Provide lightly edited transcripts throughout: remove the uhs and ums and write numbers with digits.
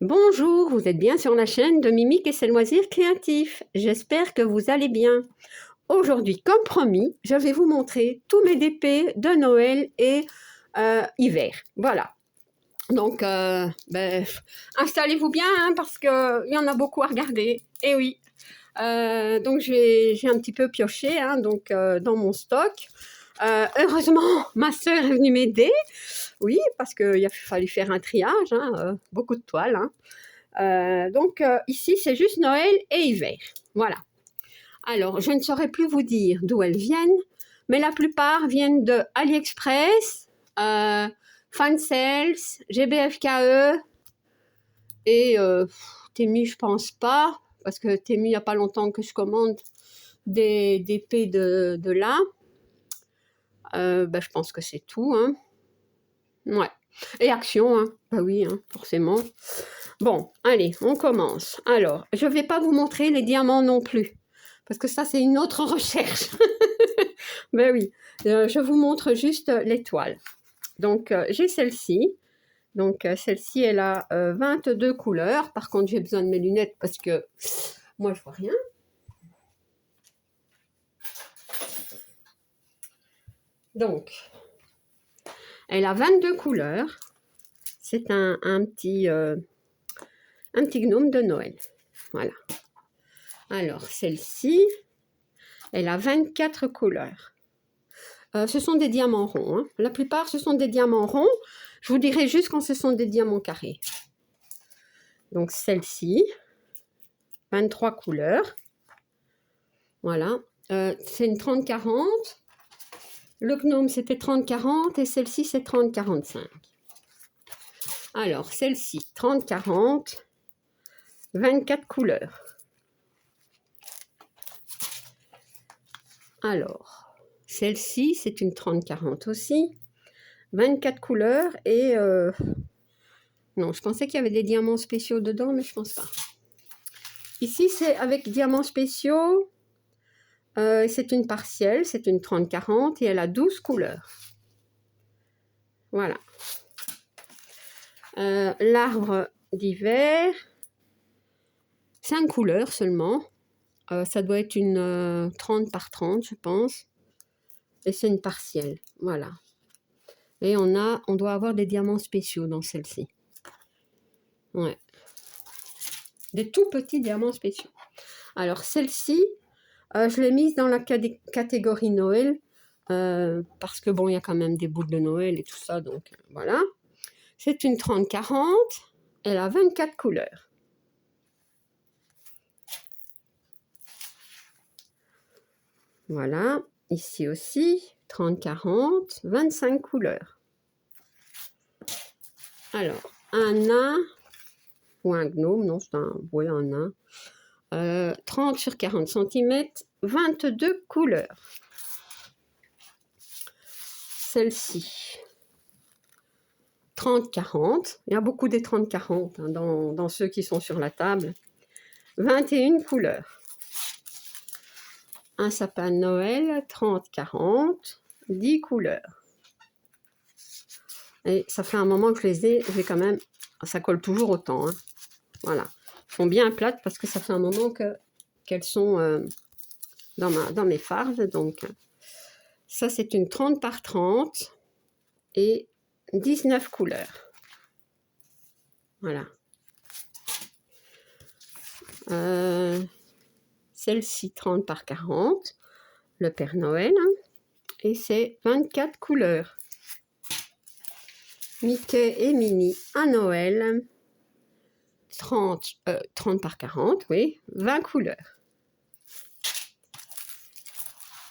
Bonjour, vous êtes bien sur la chaîne de Mimique et ses loisirs créatifs. J'espère que vous allez bien. Aujourd'hui, comme promis, je vais vous montrer tous mes DP de Noël et hiver. Voilà. Donc, installez-vous bien parce qu'il y en a beaucoup à regarder. Et oui. Donc, j'ai un petit peu pioché dans mon stock. Heureusement, ma sœur est venue m'aider. Oui, parce qu'il a fallu faire un triage, beaucoup de toiles. Ici, c'est juste Noël et hiver. Voilà. Alors, je ne saurais plus vous dire d'où elles viennent, mais la plupart viennent de AliExpress, Fansales, GBFKE et Temu, je pense pas, parce que Temu, il n'y a pas longtemps que je commande des DP de là. Je pense que c'est tout. Ouais. Et Action, bah oui, forcément. Bon, allez, on commence. Alors, je ne vais pas vous montrer les diamants non plus, parce que ça, c'est une autre recherche. Ben oui, je vous montre juste l'étoile. Donc, j'ai celle-ci. Donc, celle-ci, elle a 22 couleurs. Par contre, j'ai besoin de mes lunettes parce que moi, je vois rien. Donc, elle a 22 couleurs. C'est un petit gnome de Noël. Voilà. Alors, celle-ci, elle a 24 couleurs. Ce sont des diamants ronds. La plupart, ce sont des diamants ronds. Je vous dirai juste quand ce sont des diamants carrés. Donc, celle-ci, 23 couleurs. Voilà. C'est une 30-40. Le gnome, c'était 30-40 et celle-ci, c'est 30-45. Alors, celle-ci, 30-40, 24 couleurs. Alors, celle-ci, c'est une 30-40 aussi. 24 couleurs et... non, je pensais qu'il y avait des diamants spéciaux dedans, mais je pense pas. Ici, c'est avec diamants spéciaux. C'est une partielle, c'est une 30-40 et elle a 12 couleurs. Voilà. L'arbre d'hiver, 5 couleurs seulement. Ça doit être une 30-30, je pense. Et c'est une partielle. Voilà. Et on doit avoir des diamants spéciaux dans celle-ci. Ouais. Des tout petits diamants spéciaux. Alors, celle-ci, je l'ai mise dans la catégorie Noël. Parce que bon, il y a quand même des boules de Noël et tout ça. Donc, voilà. C'est une 30-40. Elle a 24 couleurs. Voilà. Ici aussi, 30-40, 25 couleurs. Alors, un nain, ou un gnome, non, c'est un nain. 30 sur 40 cm, 22 couleurs. Celle-ci, 30-40. Il y a beaucoup des 30-40 dans ceux qui sont sur la table. 21 couleurs. Un sapin de Noël, 30-40, 10 couleurs. Et ça fait un moment que je les ai, j'ai quand même, ça colle toujours autant. Voilà. Elles sont bien plates parce que ça fait un moment qu'elles sont dans mes fardes. Donc, ça, c'est une 30-30 et 19 couleurs. Voilà. Celle-ci, 30-40, le Père Noël. Et c'est 24 couleurs. Mickey et Minnie à Noël. 30-40, oui, 20 couleurs.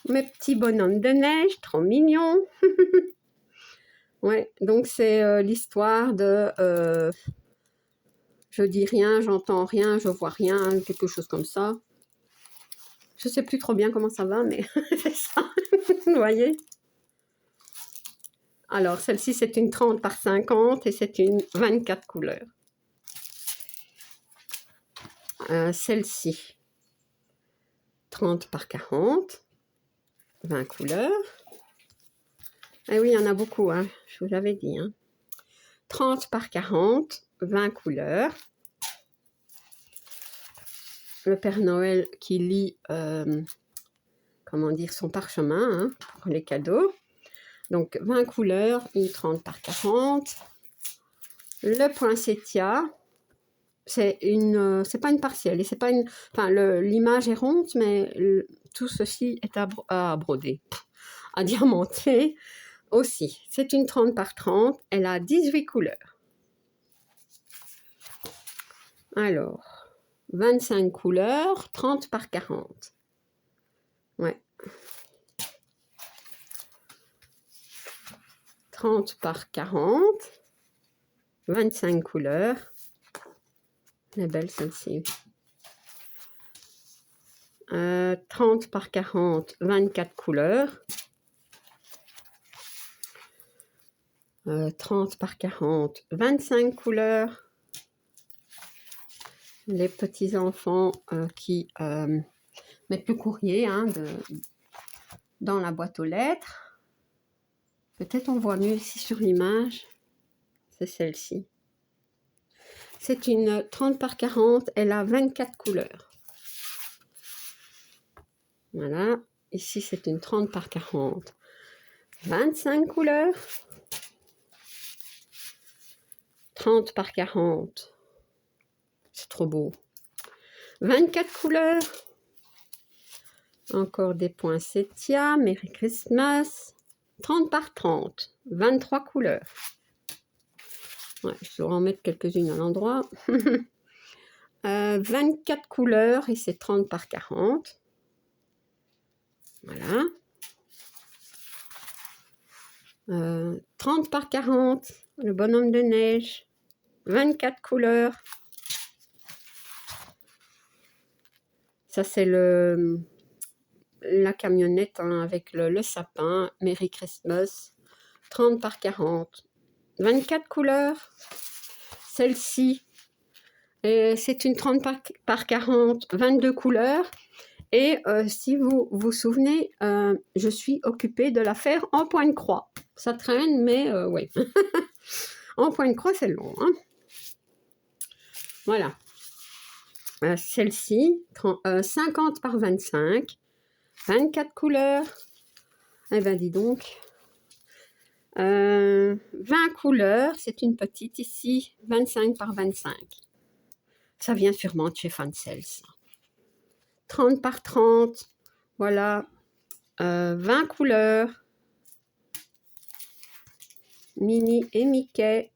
Mes petits bonhommes de neige, trop mignons. Ouais, donc c'est l'histoire de je dis rien, j'entends rien, je vois rien, quelque chose comme ça. Je sais plus trop bien comment ça va, mais c'est ça. Vous voyez? Alors, celle-ci, c'est une 30-50 et c'est une 24 couleurs. Celle-ci, 30-40, 20 couleurs. Eh oui, il y en a beaucoup, je vous l'avais dit. 30-40, 20 couleurs. le Père Noël qui lit, comment dire, son parchemin hein, pour les cadeaux. Donc 20 couleurs, une 30 par 40. Le poinsettia, c'est pas une partielle, et c'est pas une, enfin l'image est ronde, mais tout ceci est à broder, à diamanter aussi. C'est une 30 par 30, elle a 18 couleurs. Alors, 25 couleurs, 30 par 40. Ouais. 30 par 40, 25 couleurs. Elle est belle celle-ci. 30 par 40, 24 couleurs. 30 par 40, 25 couleurs. Les petits-enfants qui mettent le courrier hein, dans la boîte aux lettres. Peut-être on voit mieux ici sur l'image. C'est celle-ci. C'est une 30 par 40, elle a 24 couleurs. Voilà, ici c'est une 30 par 40, 25 couleurs. 30 par 40, c'est trop beau. 24 couleurs. Encore des poinsettias, Merry Christmas. 30 par 30, 23 couleurs. Ouais, je vais en mettre quelques-unes à l'endroit. 24 couleurs et c'est 30 par 40. Voilà. 30 par 40, le bonhomme de neige. 24 couleurs. Ça, c'est la camionnette hein, avec le sapin. Merry Christmas. 30 par 40. 24 couleurs. Celle-ci, c'est une 30 par 40, 22 couleurs. Et si vous vous souvenez, je suis occupée de la faire en point de croix. Ça traîne, mais oui. En point de croix, c'est long. Hein. Voilà. Celle-ci, 50 par 25, 24 couleurs. Eh bien, dis donc. 20 couleurs, c'est une petite ici, 25 par 25. Ça vient sûrement de chez Fancel. 30 par 30, voilà. 20 couleurs. Minnie et Mickey.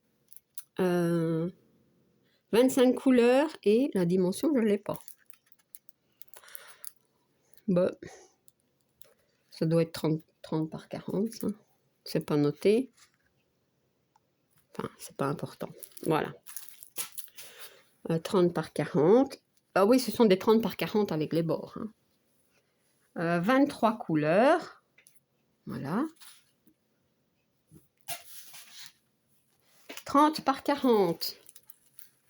25 couleurs et la dimension, je ne l'ai pas. Bon, ça doit être 30 par 40, ça. C'est pas noté. Enfin, c'est pas important. Voilà. 30 par 40. Ah oui, ce sont des 30 par 40 avec les bords. Hein. 23 couleurs. Voilà. 30 par 40.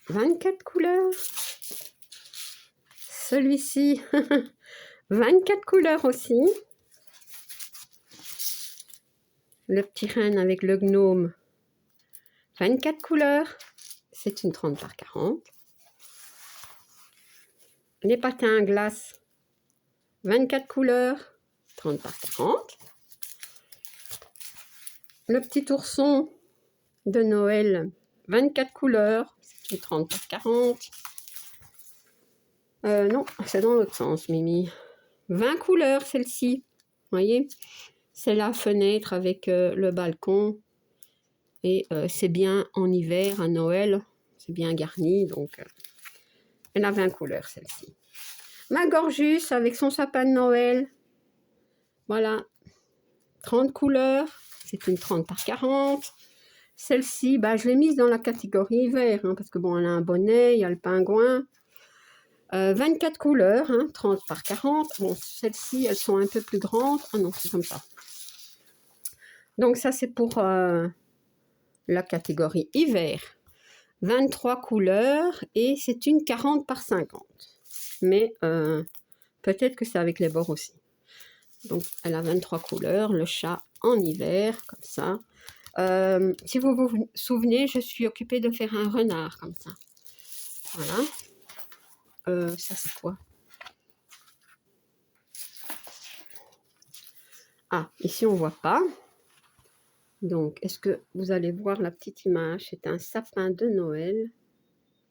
24 couleurs. Celui-ci, 24 couleurs aussi. Le petit renne avec le gnome, 24 couleurs. C'est une 30 par 40. Les patins à glace, 24 couleurs, 30 par 40. Le petit ourson de Noël, 24 couleurs, c'est une 30 par 40. Non, c'est dans l'autre sens, Mimi. 20 couleurs, celle-ci. Vous voyez, c'est la fenêtre avec le balcon. Et c'est bien en hiver, à Noël. C'est bien garni, donc elle a 20 couleurs, celle-ci. Ma Gorgus avec son sapin de Noël. Voilà. 30 couleurs. C'est une 30 par 40. Celle-ci, bah, je l'ai mise dans la catégorie hiver, hein, parce que bon, elle a un bonnet, il y a le pingouin. 24 couleurs, hein, 30 par 40. Bon, celles-ci, elles sont un peu plus grandes. Ah non, c'est comme ça. Donc ça, c'est pour la catégorie hiver. 23 couleurs et c'est une 40 par 50. Mais peut-être que c'est avec les bords aussi. Donc, elle a 23 couleurs. Le chat en hiver, comme ça. Si vous vous souvenez, je suis occupée de faire un renard, comme ça. Voilà. ça c'est quoi? Ah, ici on voit pas. Donc, est-ce que vous allez voir la petite image? C'est un sapin de Noël.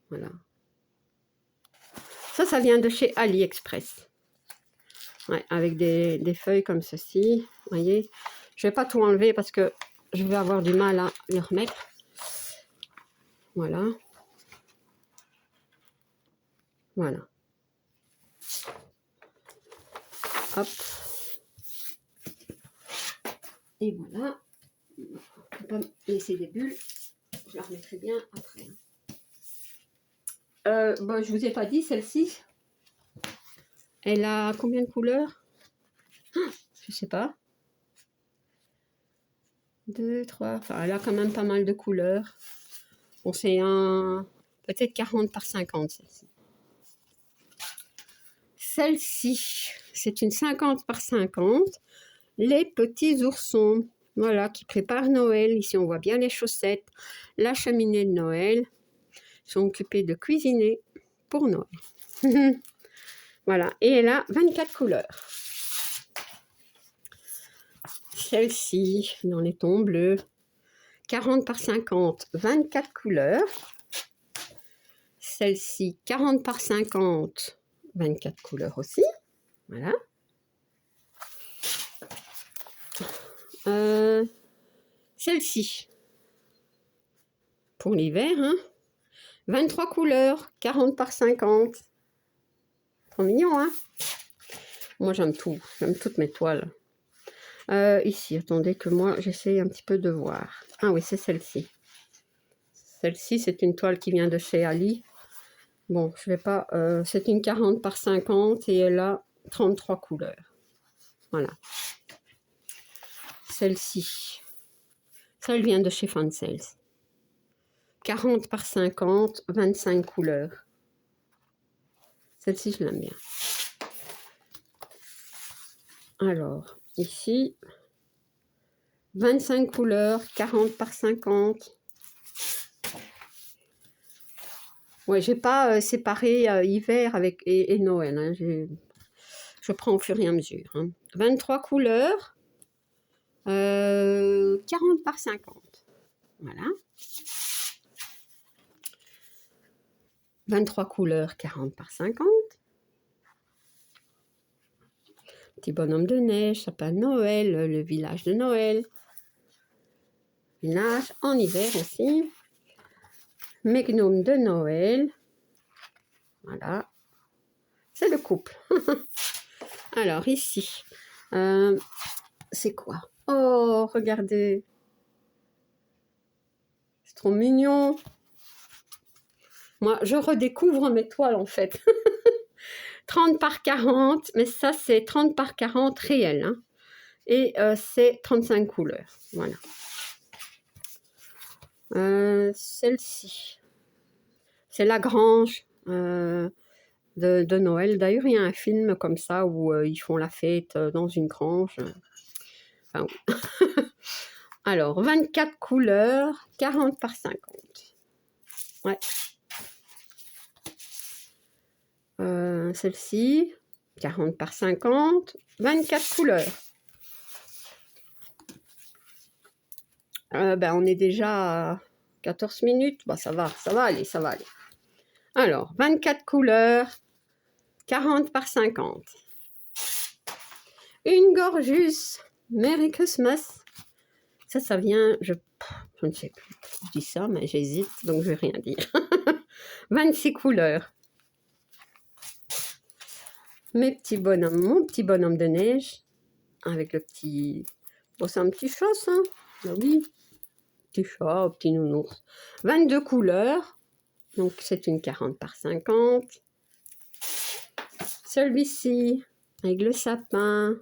Voilà. Ça vient de chez AliExpress. Ouais, avec des feuilles comme ceci. Vous voyez? Je ne vais pas tout enlever parce que je vais avoir du mal à le remettre. Voilà. Voilà. Hop. Et voilà. Je ne vais pas laisser des bulles. Je la remettrai bien après. Bon, je vous ai pas dit, celle-ci, elle a combien de couleurs? Je sais pas. 2, 3, enfin elle a quand même pas mal de couleurs. Bon, c'est un peut-être 40 par 50 celle-ci. Celle-ci, c'est une 50 par 50. Les petits oursons, voilà, qui préparent Noël. Ici, on voit bien les chaussettes, la cheminée de Noël. Ils sont occupés de cuisiner pour Noël. Voilà, et elle a 24 couleurs. Celle-ci, dans les tons bleus, 40 par 50, 24 couleurs. Celle-ci, 40 par 50, 24 couleurs aussi. Voilà. Celle-ci, pour l'hiver, hein, 23 couleurs, 40 par 50. Trop mignon, hein? Moi, j'aime tout. J'aime toutes mes toiles. Ici, attendez que moi, j'essaye un petit peu de voir. Ah oui, c'est celle-ci. Celle-ci, c'est une toile qui vient de chez Ali. Bon, je vais pas... c'est une 40 par 50 et elle a 33 couleurs. Voilà. Celle-ci. Ça, elle vient de chez Fansels. 40 par 50, 25 couleurs. Celle-ci, je l'aime bien. Alors, ici, 25 couleurs, 40 par 50. Ouais, j'ai pas séparé hiver avec et Noël. Hein. Je prends au fur et à mesure. Hein. 23 couleurs, 40 par 50. Voilà. 23 couleurs, 40 par 50. Petit bonhomme de neige, sapin de Noël, le village de Noël. Village en hiver aussi. Mes gnomes de Noël. Voilà. C'est le couple. Alors ici, c'est quoi? Oh, regardez. C'est trop mignon. Moi, je redécouvre mes toiles en fait. 30 par 40, mais ça c'est 30 par 40 réel. Hein. Et c'est 35 couleurs. Voilà. Celle-ci, c'est la grange de Noël. D'ailleurs, il y a un film comme ça où ils font la fête dans une grange. Enfin, oui. Alors, 24 couleurs, 40 par 50. Ouais. Celle-ci, 40 par 50, 24 couleurs. Ben, on est déjà à 14 minutes. Bah, ça va aller, ça va aller. Alors, 24 couleurs, 40 par 50. Une gorgeuse. Merry Christmas. Ça vient, je ne sais plus. Je dis ça, mais j'hésite, donc je vais rien dire. 26 couleurs. Mes petits bonhommes, mon petit bonhomme de neige, avec le petit... Bon, c'est un petit chat, ça. Ben oui. Petit chat, petit nounours. 22 couleurs. Donc, c'est une 40 par 50. Celui-ci, avec le sapin.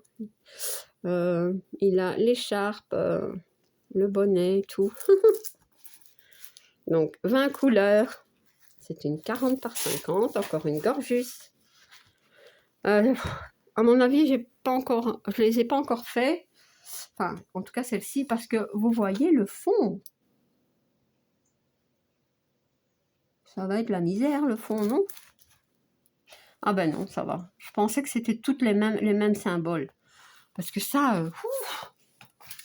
Il a l'écharpe, le bonnet, tout. Donc, 20 couleurs. C'est une 40 par 50. Encore une gorgeuse. À mon avis, je les ai pas encore fait. Enfin, en tout cas, celle-ci, parce que vous voyez le fond. Ça va être la misère, le fond, non? Ah ben non, ça va. Je pensais que c'était toutes les mêmes symboles. Parce que ça,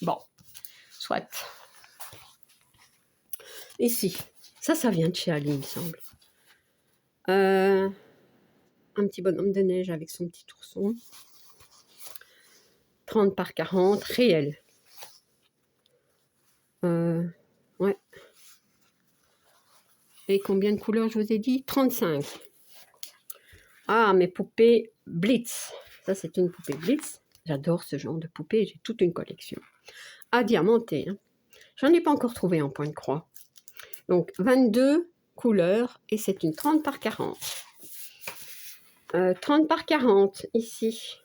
bon, soit. Ici, ça vient de chez Ali, il me semble. Un petit bonhomme de neige avec son petit ourson. 30 par 40, réel. Ouais. Et combien de couleurs je vous ai dit? 35. Ah, mes poupées Blitz. Ça, c'est une poupée Blitz. J'adore ce genre de poupée. J'ai toute une collection. À diamanter. Hein. J'en ai pas encore trouvé en point de croix. Donc, 22 couleurs. Et c'est une 30 par 40. 30 par 40, ici.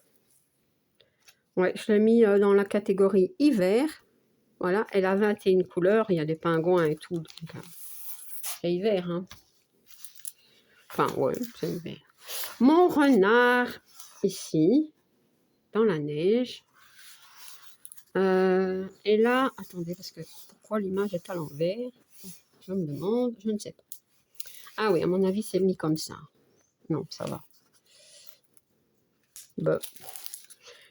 Ouais, je l'ai mis dans la catégorie hiver. Voilà, elle a 21 couleurs. Il y a des pingouins et tout. Donc, c'est hiver, hein. Enfin, ouais, c'est hiver. Mon renard, ici, dans la neige. Et là, attendez, parce que pourquoi l'image est à l'envers? Je me demande, je ne sais pas. Ah oui, à mon avis, c'est mis comme ça. Non, ça va. Bon.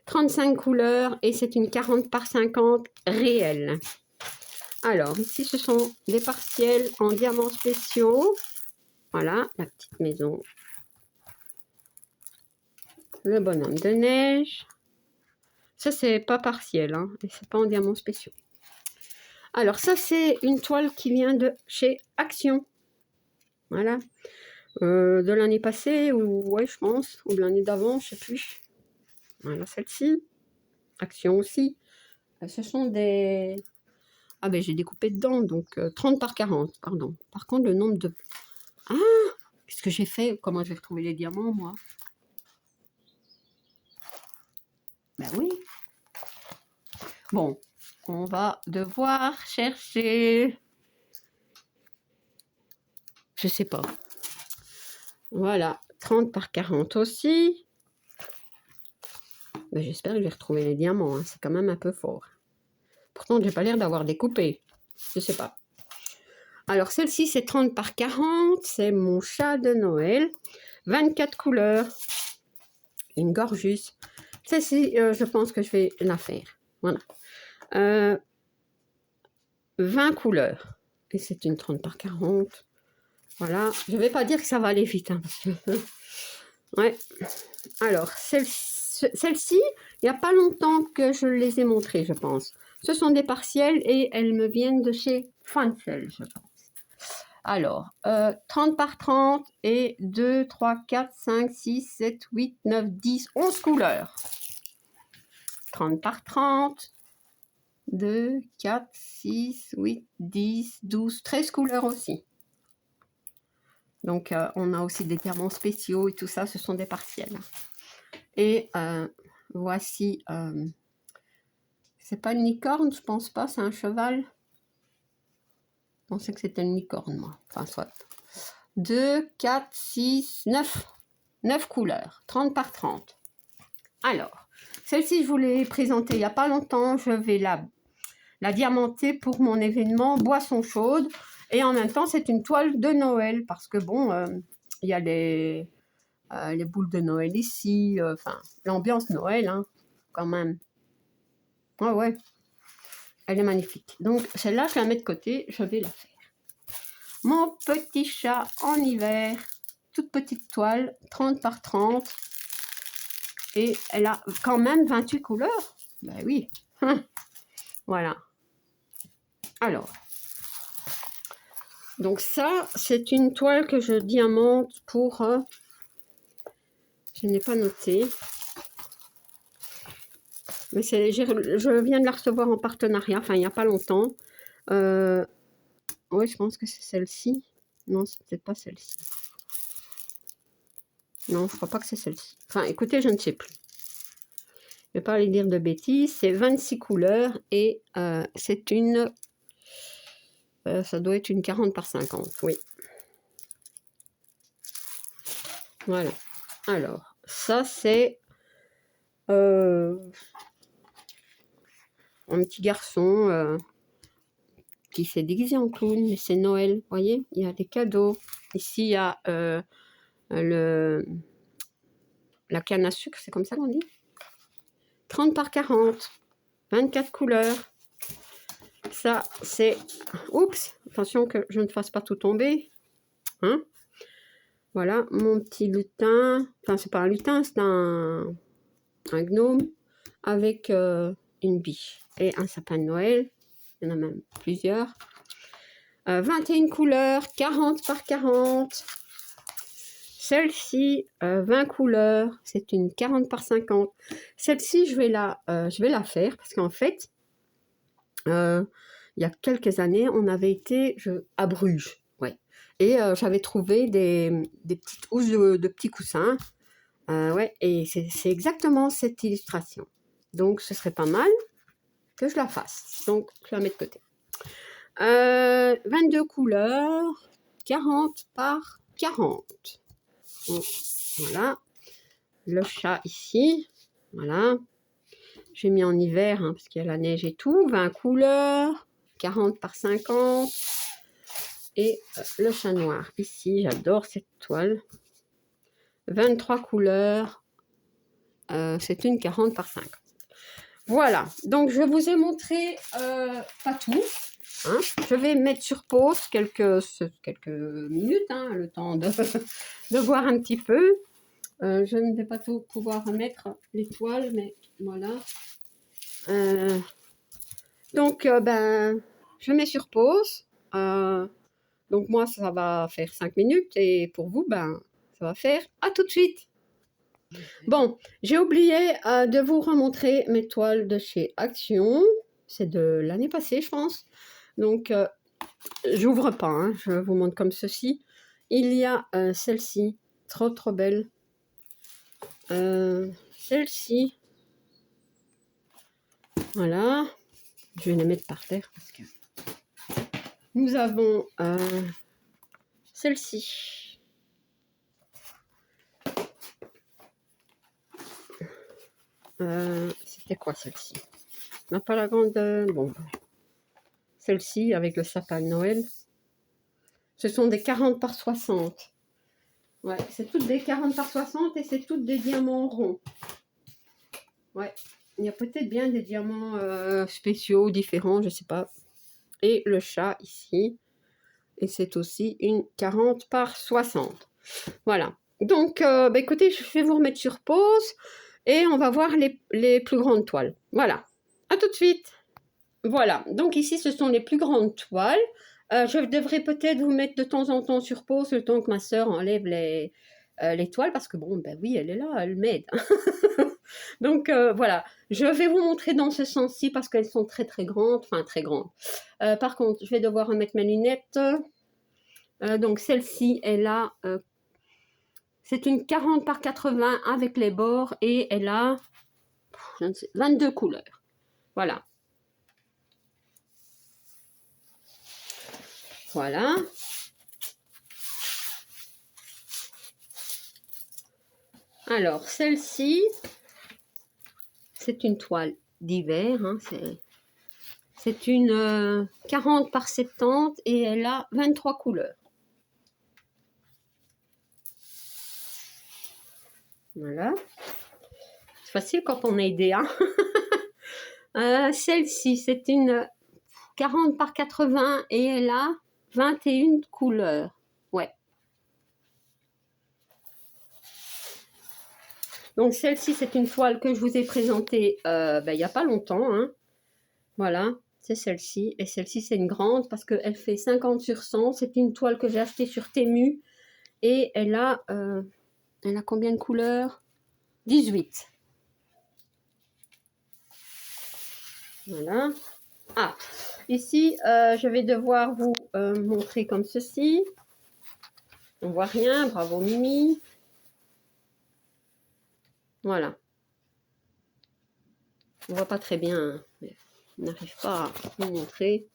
35 couleurs et c'est une 40 par 50 réelle. Alors, ici, ce sont des partiels en diamants spéciaux. Voilà, la petite maison. Le bonhomme de neige. Ça, c'est pas partiel, hein, et c'est pas en diamants spéciaux. Alors, ça, c'est une toile qui vient de chez Action. Voilà. De l'année passée, ou ouais, je pense, ou de l'année d'avant, je sais plus. Voilà, celle-ci. Action aussi. Ce sont des... Ah ben, j'ai découpé dedans, donc 30 par 40, pardon. Par contre, le nombre de... Ah, qu'est-ce que j'ai fait? Comment j'ai retrouvé les diamants, moi? Ben oui. Bon, on va devoir chercher... Je sais pas. Voilà, 30 par 40 aussi. Ben, j'espère que je vais retrouver les diamants, hein. C'est quand même un peu fort. Pourtant, j'ai pas l'air d'avoir découpé. Je sais pas. Alors, celle-ci, c'est 30 par 40. C'est mon chat de Noël. 24 couleurs. Une gorgeuse. Celle-ci, je pense que je vais la faire. Voilà. 20 couleurs. Et c'est une 30 par 40. Voilà. Je ne vais pas dire que ça va aller vite. Hein, parce que... ouais. Alors, celle-ci, il n'y a pas longtemps que je les ai montrées, je pense. Ce sont des partiels et elles me viennent de chez Fancel, je pense. Alors, 30 par 30 et 2, 3, 4, 5, 6, 7, 8, 9, 10, 11 couleurs. 30 par 30, 2, 4, 6, 8, 10, 12, 13 couleurs aussi. Donc, on a aussi des diamants spéciaux et tout ça, ce sont des partiels. Et voici, c'est pas une licorne, je pense pas, c'est un cheval. Je pensais que c'était une licorne, moi. Enfin, soit. 2, 4, 6, 9. 9 couleurs, 30 par 30. Alors, celle-ci, je vous l'ai présentée il n'y a pas longtemps. Je vais la diamanter pour mon événement boisson chaude. Et en même temps, c'est une toile de Noël. Parce que bon, il y a les boules de Noël ici. Enfin, l'ambiance Noël, hein, quand même. Ouais, ouais. Elle est magnifique. Donc, celle-là, je la mets de côté. Je vais la faire. Mon petit chat en hiver. Toute petite toile, 30 par 30. Et elle a quand même 28 couleurs. Ben oui. Voilà. Alors. Donc ça, c'est une toile que je diamante pour... je n'ai pas noté. Mais je viens de la recevoir en partenariat, enfin il n'y a pas longtemps. Oui, je pense que c'est celle-ci. Non, c'est peut-être pas celle-ci. Non, je crois pas que c'est celle-ci. Enfin, écoutez, je ne sais plus. Je ne vais pas aller dire de bêtises. C'est 26 couleurs et c'est une... ça doit être une 40 par 50, oui. Voilà. Alors, ça c'est... un petit garçon qui s'est déguisé en clown, mais c'est Noël, vous voyez, il y a des cadeaux. Ici, il y a la canne à sucre, c'est comme ça qu'on dit. 30 par 40, 24 couleurs. Ça, c'est... Oups, attention que je ne fasse pas tout tomber. Hein? Voilà, mon petit lutin. Enfin, c'est pas un lutin, c'est un gnome avec une biche et un sapin de Noël. Il y en a même plusieurs. 21 couleurs, 40 par 40. Celle-ci, 20 couleurs, c'est une 40 par 50. Celle-ci, je vais la faire parce qu'en fait, il y a quelques années, on avait été à Bruges. Ouais. Et j'avais trouvé des petites housses de petits coussins. Ouais, et c'est exactement cette illustration. Donc, ce serait pas mal que je la fasse. Donc, je la mets de côté. 22 couleurs, 40 par 40. Bon, voilà. Le chat ici. Voilà. J'ai mis en hiver, hein, parce qu'il y a la neige et tout. 20 couleurs, 40 par 50. Et le chat noir ici. J'adore cette toile. 23 couleurs. C'est une 40 par 50. Voilà, donc je vous ai montré pas tout. Hein. Je vais mettre sur pause quelques minutes, hein, le temps de voir un petit peu. Je ne vais pas tout pouvoir mettre les toiles, mais voilà. Donc, ben, je mets sur pause. Donc, moi, ça va faire 5 minutes. Et pour vous, ben, ça va faire à tout de suite. Bon, j'ai oublié de vous remontrer mes toiles de chez Action. C'est de l'année passée, je pense. Donc, j'ouvre pas, hein, je vous montre comme ceci. Il y a celle-ci, trop belle. Celle-ci. Voilà. Je vais les mettre par terre parce que... Nous avons celle-ci. C'était quoi celle-ci? On n'a pas la grande... bon, celle-ci avec le sapin de Noël. Ce sont des 40 par 60. Ouais, c'est toutes des 40 par 60 et c'est toutes des diamants ronds. Ouais, il y a peut-être bien des diamants spéciaux, différents, je sais pas. Et le chat ici. Et c'est aussi une 40 par 60. Voilà. Donc, bah, écoutez, je vais vous remettre sur pause et on va voir les plus grandes toiles. Voilà. À tout de suite. Voilà. Donc ici, ce sont les plus grandes toiles. Je devrais peut-être vous mettre de temps en temps sur pause le temps que ma sœur enlève les toiles parce que bon, ben oui, elle est là, elle m'aide. Donc voilà, je vais vous montrer dans ce sens-ci parce qu'elles sont très grandes, enfin très grandes. Par contre, je vais devoir remettre mes lunettes. Donc celle-ci, elle a, c'est une 40 par 80 avec les bords et elle a 22 couleurs. Voilà. Voilà. Alors, celle-ci, c'est une toile d'hiver. Hein, c'est une 40 par 70 et elle a 23 couleurs. Voilà. C'est facile quand on est aidé. Hein. Celle-ci, c'est une 40 par 80 et elle a 21 couleurs. Ouais. Donc celle-ci, c'est une toile que je vous ai présentée il n'y a pas longtemps. Hein. Voilà, c'est celle-ci. Et celle-ci, c'est une grande parce qu'elle fait 50 sur 100. C'est une toile que j'ai achetée sur Temu. Et elle a combien de couleurs? 18. Voilà. Ah, ici, je vais devoir vous montrer comme ceci. On voit rien, bravo Mimi. Voilà. On voit pas très bien, hein, mais on n'arrive pas à vous montrer.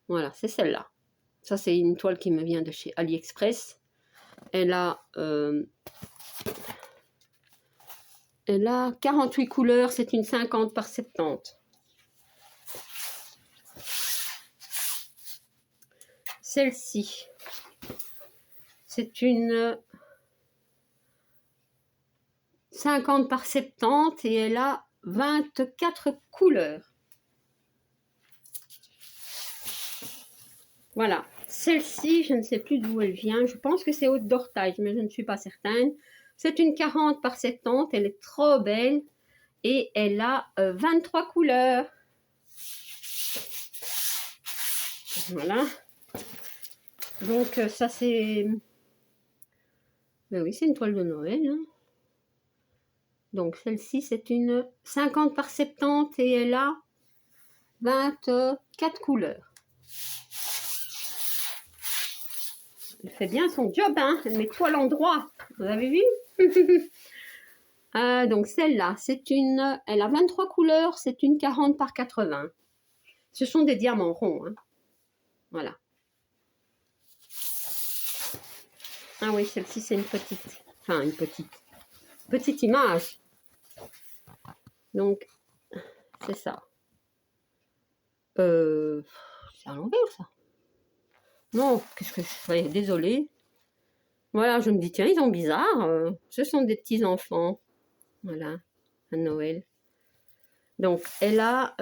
Voilà, c'est celle-là. Ça, c'est une toile qui me vient de chez AliExpress. Elle a 48 couleurs, c'est une 50 par 70. Celle-ci, c'est une 50 par 70 et elle a 24 couleurs. Voilà. Celle-ci, je ne sais plus d'où elle vient. Je pense que c'est haute d'Ortail, mais je ne suis pas certaine. C'est une 40 par 70. Elle est trop belle. Et elle a 23 couleurs. Voilà. Donc, ça, c'est... Ben oui, c'est une toile de Noël. Hein. Donc, celle-ci, c'est une 50 par 70 et elle a 24 couleurs. Elle fait bien son job, hein. Elle met tout à l'endroit. Vous avez vu? Donc celle-là, c'est une... Elle a 23 couleurs, c'est une 40 par 80. Ce sont des diamants ronds. Hein. Voilà. Ah oui, celle-ci, c'est une petite... Enfin, une petite image. Donc, c'est ça. C'est à l'envers, ça. Non, qu'est-ce que je fais? Désolée. Voilà, je me dis, tiens, ils sont bizarres. Ce sont des petits-enfants. Voilà, à Noël. Donc, elle a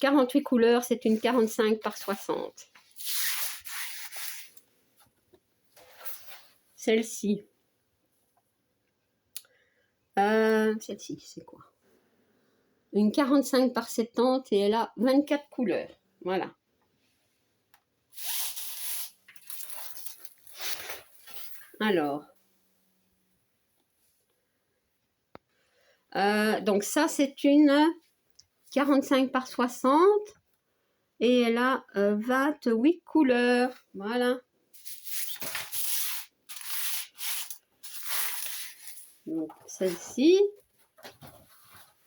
48 couleurs. C'est une 45 par 60. Celle-ci. Celle-ci, c'est quoi? Une 45 par 70 et elle a 24 couleurs. Voilà. Alors, donc ça, c'est une 45 par 60 et elle a 28 couleurs. Voilà. Donc, celle-ci,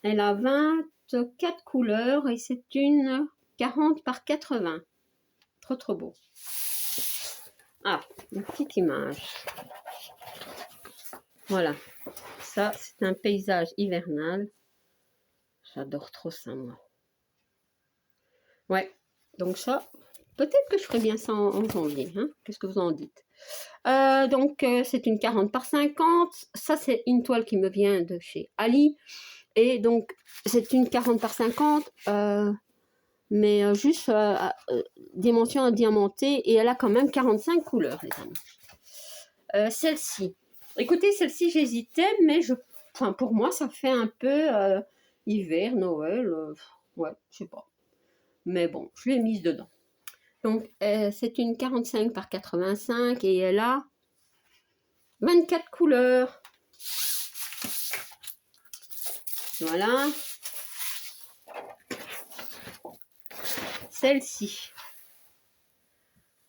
elle a 24 couleurs et c'est une 40 par 80. Trop beau. Ah, une petite image. Voilà. Ça, c'est un paysage hivernal. J'adore trop ça, moi. Ouais. Donc ça, peut-être que je ferai bien ça en janvier. Hein. Qu'est-ce que vous en dites? Donc, c'est une 40 par 50. Ça, c'est une toile qui me vient de chez Ali. Et donc, c'est une 40 par 50. Mais juste dimension diamantée. Et elle a quand même 45 couleurs, les amis. Celle-ci. Écoutez, celle-ci, j'hésitais. Mais enfin, pour moi, ça fait un peu hiver, Noël. Ouais, je sais pas. Mais bon, je l'ai mise dedans. Donc, c'est une 45 par 85 et elle a 24 couleurs. Voilà. Celle-ci.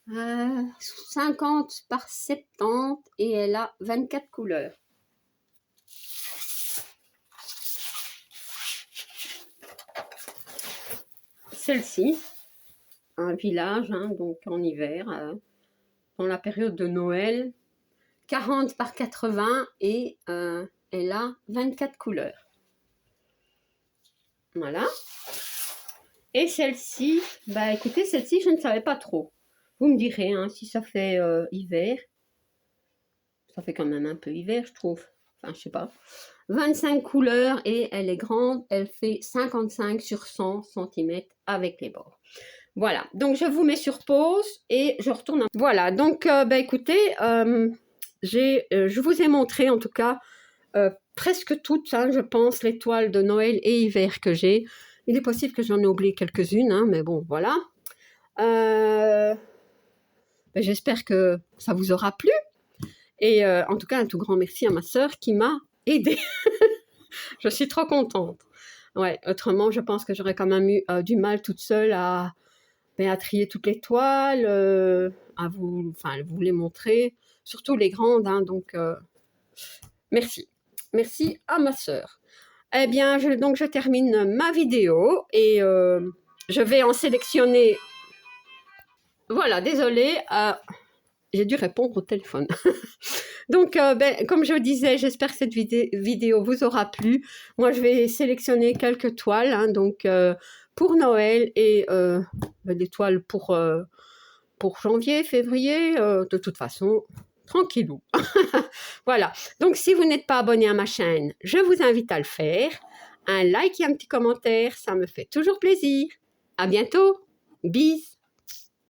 50 par 70 et elle a 24 couleurs. Celle-ci. Un village, hein, donc en hiver, dans la période de Noël. 40 par 80 et elle a 24 couleurs. Voilà. Et celle-ci, bah écoutez, celle-ci, je ne savais pas trop. Vous me direz, hein, si ça fait hiver. Ça fait quand même un peu hiver, je trouve. Enfin, je sais pas. 25 couleurs et elle est grande. Elle fait 55 sur 100 cm avec les bords. Voilà, donc je vous mets sur pause et je retourne. Voilà, donc bah écoutez, je vous ai montré en tout cas presque toutes, hein, je pense, les toiles de Noël et hiver que j'ai. Il est possible que j'en ai oublié quelques-unes, hein, mais bon, voilà. J'espère que ça vous aura plu. Et en tout cas, un tout grand merci à ma sœur qui m'a aidée. Je suis trop contente. Ouais, autrement, je pense que j'aurais quand même eu du mal toute seule à trier toutes les toiles, à vous les montrer, surtout les grandes. Hein, donc, merci. Merci à ma sœur. Eh bien, je termine ma vidéo et je vais en sélectionner... Voilà, désolée, j'ai dû répondre au téléphone. Donc, comme je disais, j'espère que cette vidéo vous aura plu. Moi, je vais sélectionner quelques toiles, hein, donc pour Noël et des toiles pour janvier, février. De toute façon, tranquillou. Voilà. Donc, si vous n'êtes pas abonné à ma chaîne, je vous invite à le faire. Un like et un petit commentaire, ça me fait toujours plaisir. À bientôt. Bis.